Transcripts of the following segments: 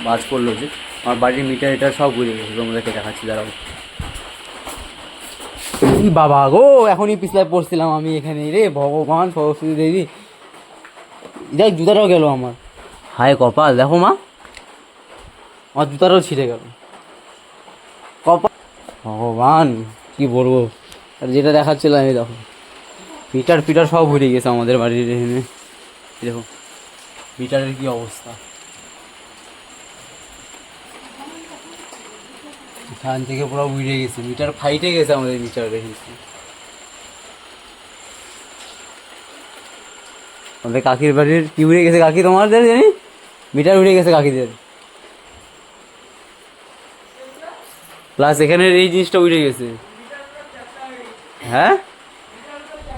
বাজ পড়লো যে আমার বাড়ির মিটার এটা সব ঘুরে গেছে, তোমাদেরকে দেখাচ্ছি দাঁড়াও। কি বাবা গো, এখনই পিছলায় পড়ছিলাম আমি এখানে, রে ভগবান সরস্বতী দেবী, দেখ জুতাটাও গেল আমার, হায় কপাল, দেখো মা আমার জুতাটাও ছিঁড়ে গেল, কপাল ভগবান কি বলবো। আর যেটা দেখাচ্ছিলাম এই দেখো মিটার ফিটার সব ঘুরে গেছে আমাদের বাড়ির এখানে, দেখো মিটারের কি অবস্থা, এখান থেকে পুরো উড়ে গেছে, মিটার ফাইটে গেছে আমাদের মিটার রেখেছি। আমাদের কাকির বাড়ির কি উড়ে গেছে কাকি তোমাদের জানি, মিটার উড়ে গেছে কাকিদের, প্লাস এখানের এই জিনিসটা উড়ে গেছে। হ্যাঁ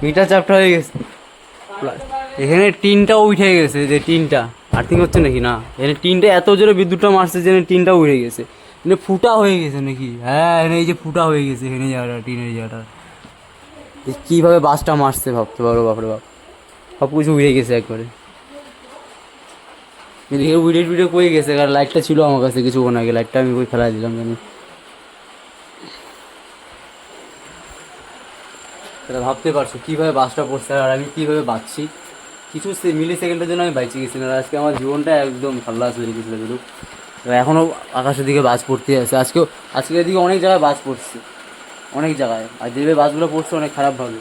মিটার চ্যাপ্টা হয়ে গেছে, এখানে টিনটাও উঠে গেছে, যে টিনটা আর্থিং হচ্ছে নাকি না, এখানে টিনটা এত জোরে বিদ্যুৎটা মারছে যে টিনটাও উড়ে গেছে, এখানে ফুটা হয়ে গেছে নাকি, হ্যাঁ এখানে এই যে ফুটা হয়ে গেছে এখানে জায়গাটা, টিনের জায়গাটা কীভাবে বাসটা মারছে ভাবতে পারো, বাপরে বাপ সব কিছু উড়ে গেছে একবারে। এদিকে উড়ে টুড়ে কয়ে গেছে, কারণ লাইটটা ছিল আমার কাছে কিছুক্ষণ আগে, লাইটটা আমি ওই ফেলাই দিলাম জানি। সেটা ভাবতে পারছো কীভাবে বাসটা পড়ছে আর আমি কীভাবে বাঁচছি, কিছু মিলি সেকেন্ডের জন্য আমি বাইচে গেছি না, আজকে আমার জীবনটা একদম খাল্লাস হয়ে গেছিলো শুধু। এখনও আকাশের দিকে বাজ পড়তে আছে, আজকের দিকে অনেক জায়গায় বাজ পড়ছে, অনেক জায়গায়, আর যেভাবে বাসগুলো পড়ছে অনেক খারাপভাবে,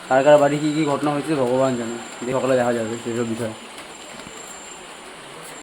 কার কার বাড়ি কী কী ঘটনা হয়েছে ভগবান জানে, সকালে দেখা যাবে সেসব বিষয়।